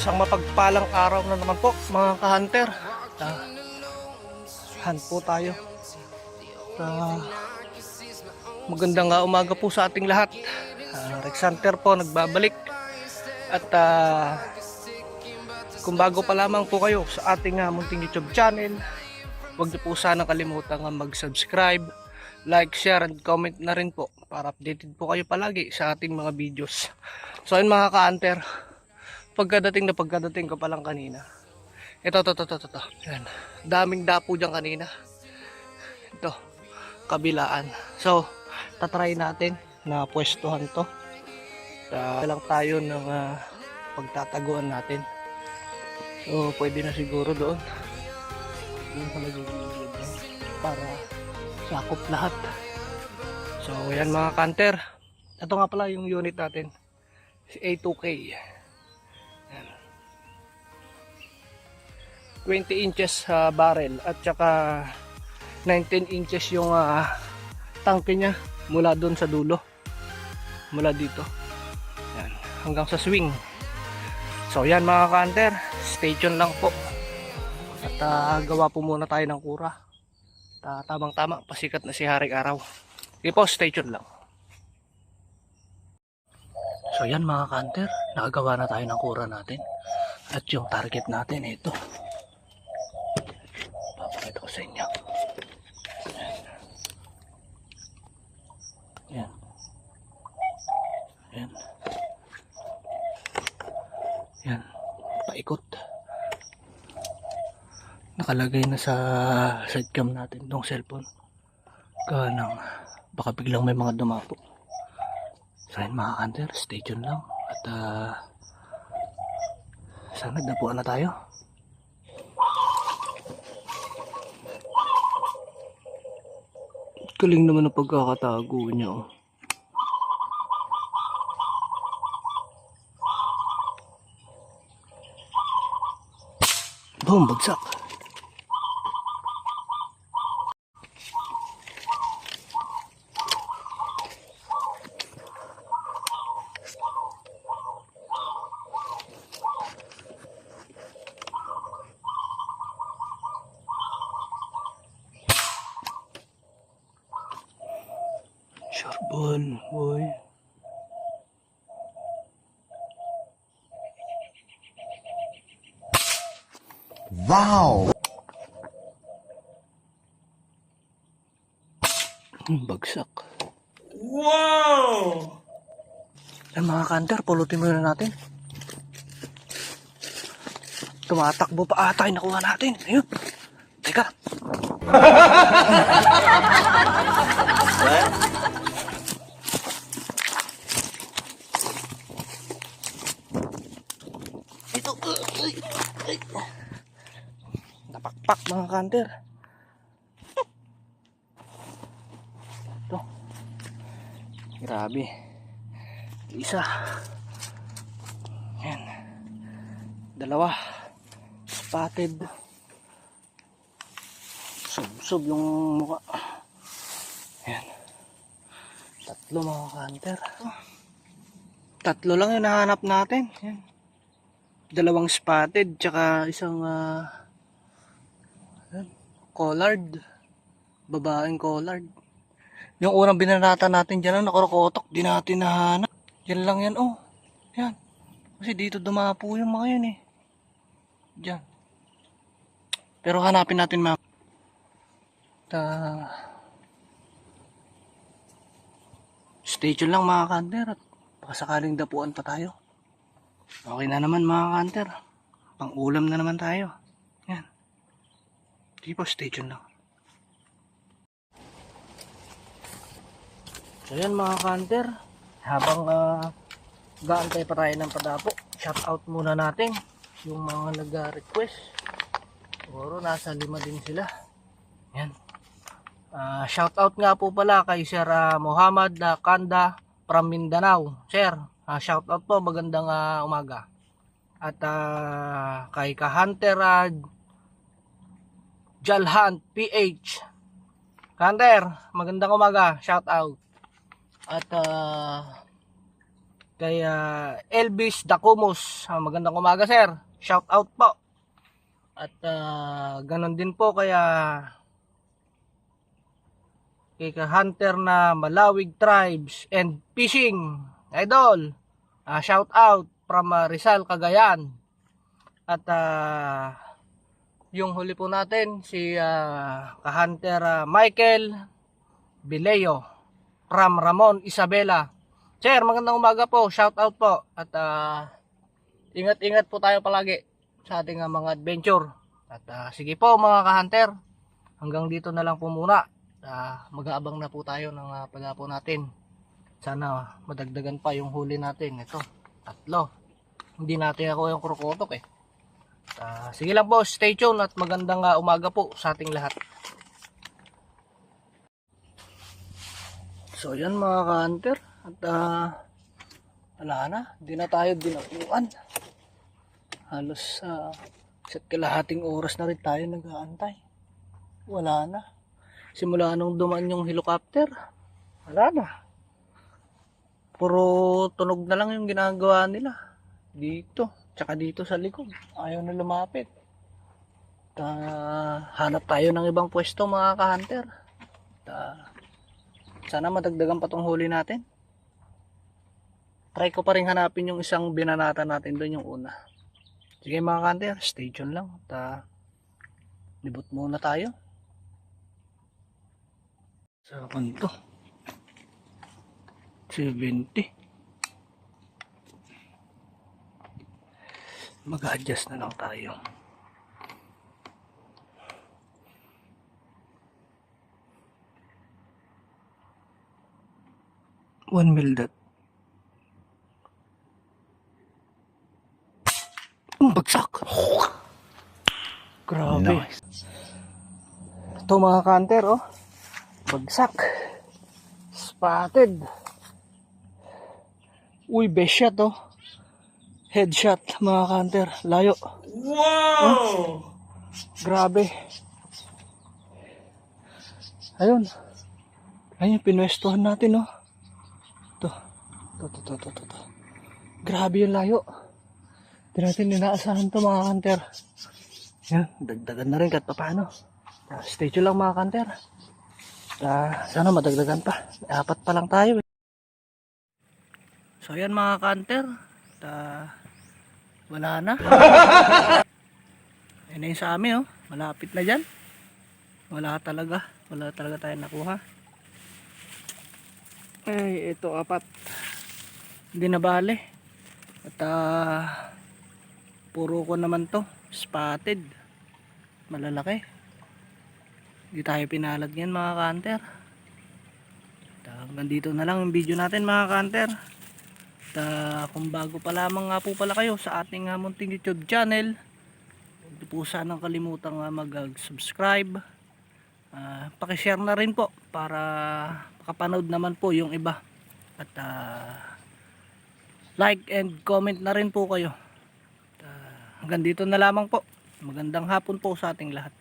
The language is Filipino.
Isang mapagpalang araw na naman po mga ka-hunter. Hunt po tayo. Magandang umaga po sa ating lahat. Rex Hunter po nagbabalik. At kung bago pa lamang po kayo sa ating munting YouTube channel, huwag niyo po sana kalimutan mag-subscribe, like, share, and comment na rin po para updated po kayo palagi sa ating mga videos. So ayun mga ka-hunter, pagkadating ko pa lang kanina. Ito. Yan. Daming dapo dyan kanina. Ito, kabilaan. So, tatry natin na pwestuhan to. Lang tayo ng pagtataguan natin. So, pwede na siguro doon. Doon sa nagigilid para sakop lahat. So, yan mga kanter. Ito nga pala yung unit natin. A2K. Yan. 20 inches barrel at saka 19 inches yung tangke niya mula doon sa dulo. Mula dito. Yan. Hanggang sa swing. So yan mga ka-hunter, stay tuned lang po. At gawa po muna tayo ng kura. Tamang tama, pasikat na si Haring Araw. Sige po, stay tuned lang. So yan mga ka-hunter, nakagawa na tayo ng kura natin. At yung target natin ito. Papakita ko sa inyo. Yan. Yan. Yan. Paikot. Nakalagay na sa sidecam natin itong cellphone. Kanang baka biglang may mga dumapo. So yun mga hunter, stay tuned lang. At sana nagdapuan na tayo. Galing naman ang pagkakatago niya oh. Boom, bagsak. Sharp ball, boy. Wow! Bagsak. Wow! Yan mga kanter, pulutin muna natin. Tumatakbo pa ata yung nakuha natin. Ayun. Teka. Ito. Ay. Napakpak mga kanter. Ito. Grabe. Isa. Yan. Dalawa. Spotted. Sub yung mukha. Yan. Tatlo mga hunter. Tatlo lang yung nahanap natin. Yan. Dalawang spotted tsaka isang collard. Babaeng collard. Yung unang binanata natin dyan nakarokotok. Di natin nahanap. Yan lang yan oh. Yan. Kasi dito dumapo yung mga yan eh. Diyan. Pero hanapin natin mga stay tuned lang mga kanter at baka sakaling dapuan pa tayo. Okay na naman mga kanter. Pang ulam na naman tayo. Yan. Di po, stay tuned lang. So yan mga kanter. Habang gaantay pa tayo ng padapo, shout out muna natin yung mga nag-request. Siguro nasa 5 din sila. Yan. Shout out nga po pala kay Sir Muhammad Kanda from Mindanao. Sir, shout out po, magandang umaga. At kay Ka-Hunter Jalhan PH. Hunter, magandang umaga, shout out. At kay Elvis Dacumos. Magandang umaga sir, shout out po. At ganon din po kaya kay Hunter na Malawig Tribes and Fishing Idol. Shout out from Rizal, Cagayan. At yung huli po natin si Hunter Michael Bileo from Ramon Isabela. Sir, magandang umaga po, shout out po. At ingat-ingat po tayo palagi sa ating mga adventure. At sige po mga ka-hunter, hanggang dito na lang po muna. Mag-aabang na po tayo ng paghapo natin. Sana madagdagan pa yung huli natin. Ito, 3. Hindi natin ako yung krokotok eh. Sige lang po, stay tuned at magandang umaga po sa ating lahat. So yan mga ka-hunter. At wala na, hindi na tayo dinapuan. Halos isa't kalahating oras na rin tayo nag-aantay. Wala na. Simula nung dumaan yung helicopter, wala na. Puro tunog na lang yung ginagawa nila. Dito, tsaka dito sa likod. Ayaw na lumapit. Hanap tayo ng ibang pwesto mga ka-hunter. Sana madagdagan pa tong huli natin. Try ko pa rin hanapin yung isang binanata natin doon, yung una. Sige mga ka-hunter, stay tuned lang. Libot muna tayo. Sa kanto 70. Mag-adjust na lang tayo. One mil dot. Bagsak. Grabe. Nice. Ito mga ka-hunter, oh. Bagsak. Spotted. Uy, best shot, oh. Headshot mga ka-hunter. Layo. Wow! Oh. Grabe. Ayun. Ayun, pinwestuhan natin, oh. Ito. Grabe yung layo. Hindi natin inaasahan to mga ka-hunter. Yan, dagdagan na rin kahit paano. Stay tuned lang mga ka-hunter. Sana madagdagan pa. 4 pa lang tayo. So yan mga ka-hunter. Wala na. Yan na yung sa amin, oh. Malapit na dyan. Wala talaga tayo nakuha. Ay, ito 4. Hindi na bale. At puro ko naman to. Spotted. Malalaki. Hindi tayo pinalad ngayon mga ka-hunter. Hanggang dito na lang yung video natin mga ka-hunter. Kung bago pa lamang nga po pala kayo sa ating munting YouTube channel, huwag po sanang kalimutang mag-subscribe. Pakishare na rin po para makapanood naman po yung iba. At like and comment na rin po kayo. Hanggang dito na lamang po. Magandang hapon po sa ating lahat.